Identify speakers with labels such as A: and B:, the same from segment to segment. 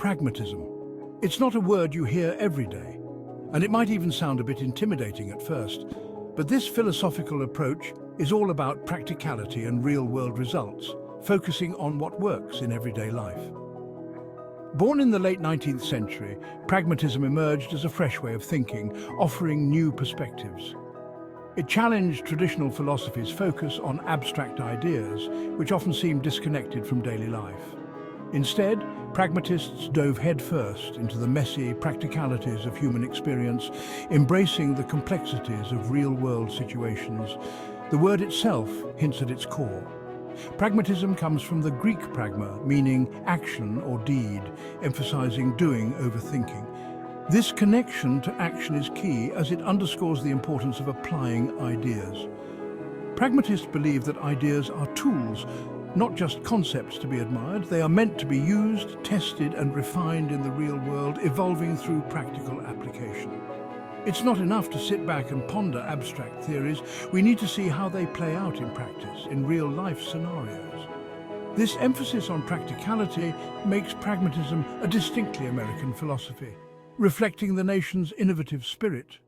A: pragmatism. It's not a word you hear every day, and it might even sound a bit intimidating at first, but this philosophical approach is all about practicality and real-world results, focusing on what works in everyday life. Born in the late 19th century, pragmatism emerged as a fresh way of thinking, offering new perspectives. It challenged traditional philosophy's focus on abstract ideas, which often seemed disconnected from daily life. Instead, pragmatists dove headfirst into the messy practicalities of human experience, embracing the complexities of real-world situations. The word itself hints at its core. Pragmatism comes from the Greek pragma, meaning action or deed, emphasizing doing over thinking. This connection to action is key as it underscores the importance of applying ideas. Pragmatists believe that ideas are tools, not just concepts to be admired. They are meant to be used, tested, and refined in the real world, evolving through practical application. It's not enough to sit back and ponder abstract theories. We need to see how they play out in practice, in real-life scenarios. This emphasis on practicality makes pragmatism a distinctly American philosophy, reflecting the nation's innovative spirit.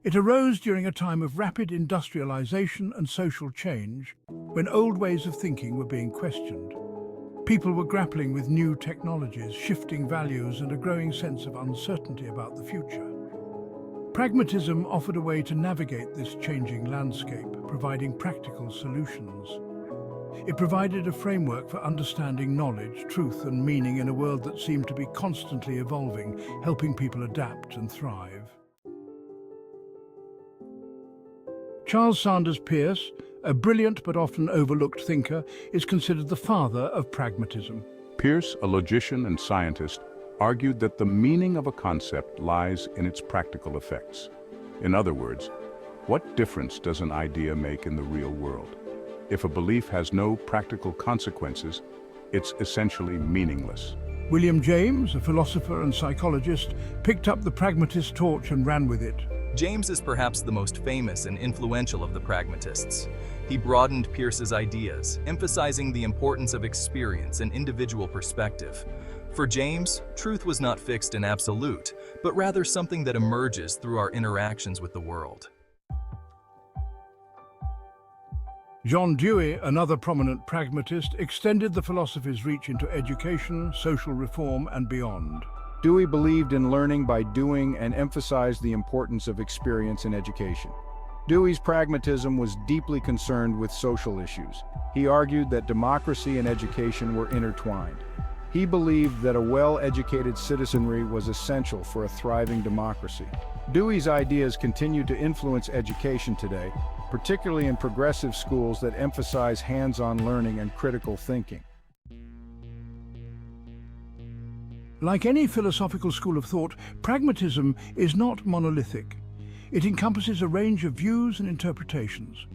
A: It arose during a time of rapid industrialization and social change, when old ways of thinking were being questioned. People were grappling with new technologies, shifting values, and a growing sense of uncertainty about the future. Pragmatism offered a way to navigate this changing landscape, providing practical solutions. It provided a framework for understanding knowledge, truth, and meaning in a world that seemed to be constantly evolving, helping people adapt and thrive. Charles Sanders Peirce, a brilliant but often overlooked thinker, is considered the father of pragmatism.
B: Peirce, a logician and scientist, argued that the meaning of a concept lies in its practical effects. In other words, what difference does an idea make in the real world? If a belief has no practical consequences, it's essentially meaningless.
A: William James, a philosopher and psychologist, picked up the pragmatist torch and ran with it.
C: James is perhaps the most famous and influential of the pragmatists. He broadened Peirce's ideas, emphasizing the importance of experience and individual perspective. For James, truth was not fixed and absolute, but rather something that emerges through our interactions with the world.
A: John Dewey, another prominent pragmatist, extended the philosophy's reach into education, social reform, and beyond.
D: Dewey believed in learning by doing and emphasized the importance of experience in education. Dewey's pragmatism was deeply concerned with social issues. He argued that democracy and education were intertwined. He believed that a well-educated citizenry was essential for a thriving democracy. Dewey's ideas continue to influence education today, particularly in progressive schools that emphasize hands-on learning and critical thinking.
A: Like any philosophical school of thought, pragmatism is not monolithic. It encompasses a range of views and interpretations.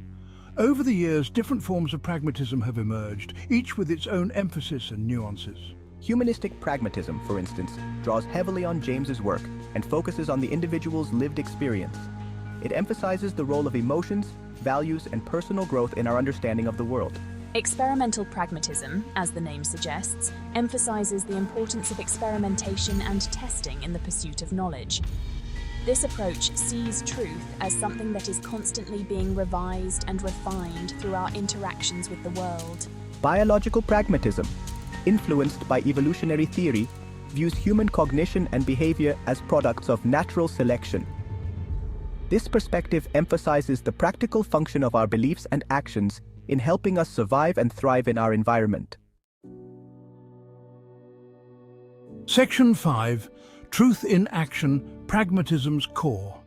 A: Over the years, different forms of pragmatism have emerged, each with its own emphasis and nuances.
E: Humanistic pragmatism, for instance, draws heavily on James's work and focuses on the individual's lived experience. It emphasizes the role of emotions, values, and personal growth in our understanding of the world.
F: Experimental pragmatism, as the name suggests, emphasizes the importance of experimentation and testing in the pursuit of knowledge. This approach sees truth as something that is constantly being revised and refined through our interactions with the world.
E: Biological pragmatism, influenced by evolutionary theory, views human cognition and behavior as products of natural selection. This perspective emphasizes the practical function of our beliefs and actions in helping us survive and thrive in our environment.
A: Section 5. Truth in Action, Pragmatism's Core.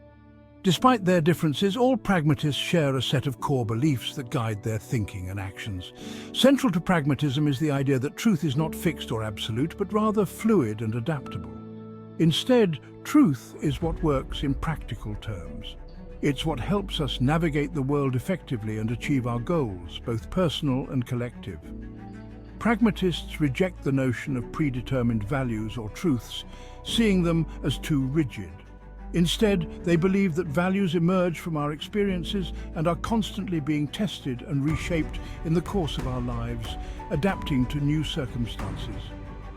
A: Despite their differences, all pragmatists share a set of core beliefs that guide their thinking and actions. Central to pragmatism is the idea that truth is not fixed or absolute, but rather fluid and adaptable. Instead, truth is what works in practical terms. It's what helps us navigate the world effectively and achieve our goals, both personal and collective. Pragmatists reject the notion of predetermined values or truths, seeing them as too rigid. Instead, they believe that values emerge from our experiences and are constantly being tested and reshaped in the course of our lives, adapting to new circumstances.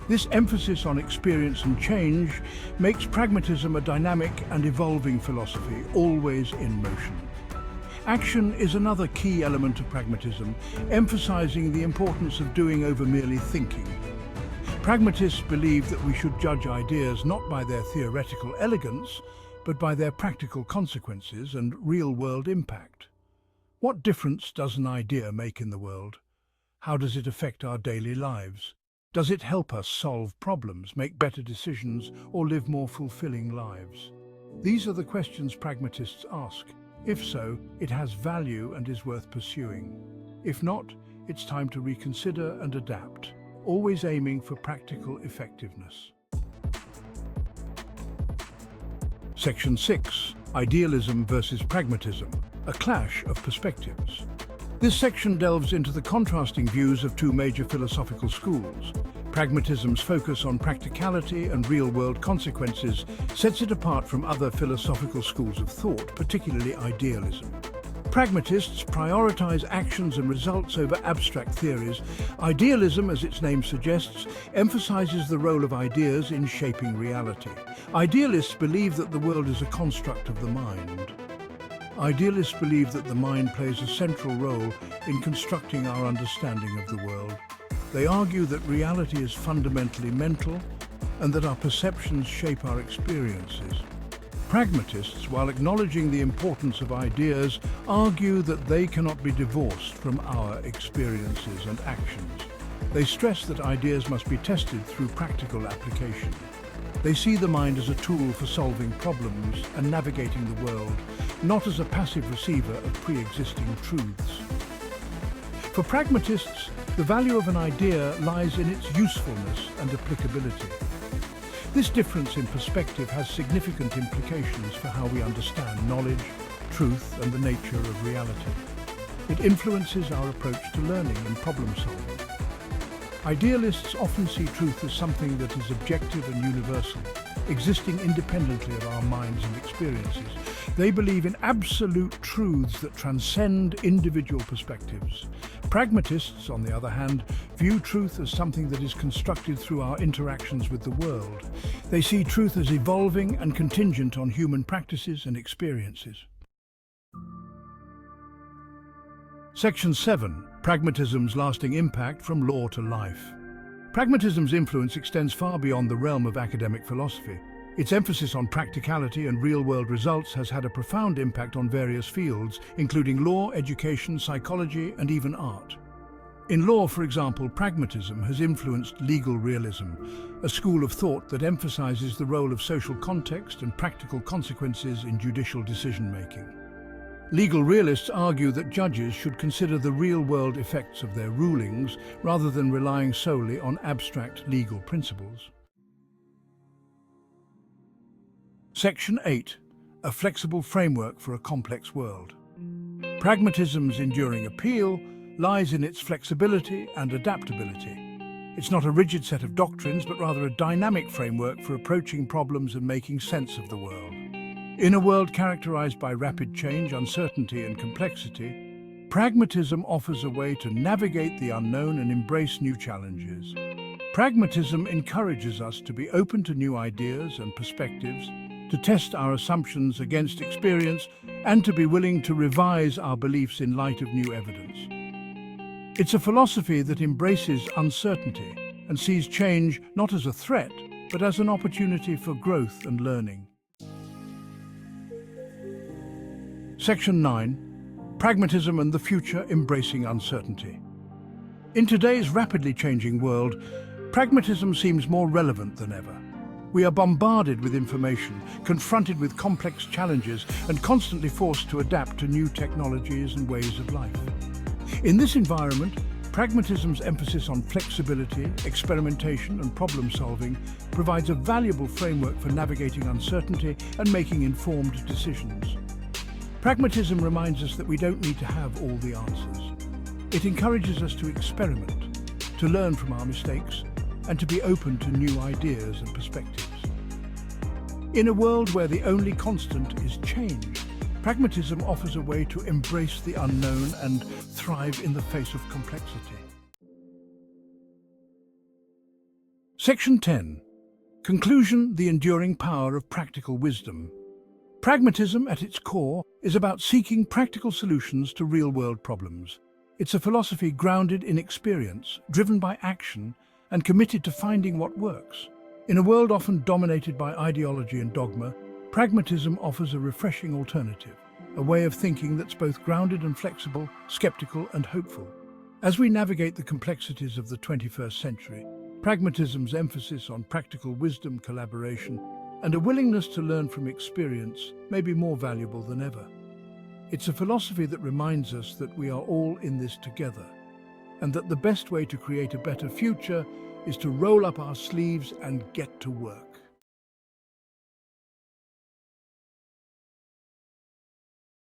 A: This emphasis on experience and change makes pragmatism a dynamic and evolving philosophy, always in motion. Action is another key element of pragmatism, emphasizing the importance of doing over merely thinking. Pragmatists believe that we should judge ideas not by their theoretical elegance, but by their practical consequences and real-world impact. What difference does an idea make in the world? How does it affect our daily lives? Does it help us solve problems, make better decisions, or live more fulfilling lives? These are the questions pragmatists ask. If so, it has value and is worth pursuing. If not, it's time to reconsider and adapt, always aiming for practical effectiveness. Section 6. Idealism versus Pragmatism, a clash of perspectives. This section delves into the contrasting views of two major philosophical schools. Pragmatism's focus on practicality and real-world consequences sets it apart from other philosophical schools of thought, particularly idealism. Pragmatists prioritize actions and results over abstract theories. Idealism, as its name suggests, emphasizes the role of ideas in shaping reality. Idealists believe that the world is a construct of the mind. Idealists believe that the mind plays a central role in constructing our understanding of the world. They argue that reality is fundamentally mental and that our perceptions shape our experiences. Pragmatists, while acknowledging the importance of ideas, argue that they cannot be divorced from our experiences and actions. They stress that ideas must be tested through practical application. They see the mind as a tool for solving problems and navigating the world, not as a passive receiver of pre-existing truths. For pragmatists, the value of an idea lies in its usefulness and applicability. This difference in perspective has significant implications for how we understand knowledge, truth, and the nature of reality. It influences our approach to learning and problem solving. Idealists often see truth as something that is objective and universal, existing independently of our minds and experiences. They believe in absolute truths that transcend individual perspectives. Pragmatists, on the other hand, view truth as something that is constructed through our interactions with the world. They see truth as evolving and contingent on human practices and experiences. Section 7. Pragmatism's lasting impact from law to life. Pragmatism's influence extends far beyond the realm of academic philosophy. Its emphasis on practicality and real-world results has had a profound impact on various fields, including law, education, psychology, and even art. In law, for example, pragmatism has influenced legal realism, a school of thought that emphasizes the role of social context and practical consequences in judicial decision-making. Legal realists argue that judges should consider the real-world effects of their rulings rather than relying solely on abstract legal principles. Section 8. A flexible framework for a complex world. Pragmatism's enduring appeal lies in its flexibility and adaptability. It's not a rigid set of doctrines, but rather a dynamic framework for approaching problems and making sense of the world. In a world characterized by rapid change, uncertainty, and complexity, pragmatism offers a way to navigate the unknown and embrace new challenges. Pragmatism encourages us to be open to new ideas and perspectives, to test our assumptions against experience, and to be willing to revise our beliefs in light of new evidence. It's a philosophy that embraces uncertainty and sees change not as a threat, but as an opportunity for growth and learning. Section 9. Pragmatism and the future embracing uncertainty. In today's rapidly changing world, pragmatism seems more relevant than ever. We are bombarded with information, confronted with complex challenges, and constantly forced to adapt to new technologies and ways of life. In this environment, pragmatism's emphasis on flexibility, experimentation, and problem-solving provides a valuable framework for navigating uncertainty and making informed decisions. Pragmatism reminds us that we don't need to have all the answers. It encourages us to experiment, to learn from our mistakes, and to be open to new ideas and perspectives. In a world where the only constant is change, pragmatism offers a way to embrace the unknown and thrive in the face of complexity. Section 10. Conclusion: the enduring power of practical wisdom. Pragmatism, at its core, is about seeking practical solutions to real-world problems. It's a philosophy grounded in experience, driven by action, and committed to finding what works. In a world often dominated by ideology and dogma, pragmatism offers a refreshing alternative, a way of thinking that's both grounded and flexible, skeptical and hopeful. As we navigate the complexities of the 21st century, pragmatism's emphasis on practical wisdom, collaboration, and a willingness to learn from experience may be more valuable than ever. It's a philosophy that reminds us that we are all in this together, and that the best way to create a better future is to roll up our sleeves and get to work.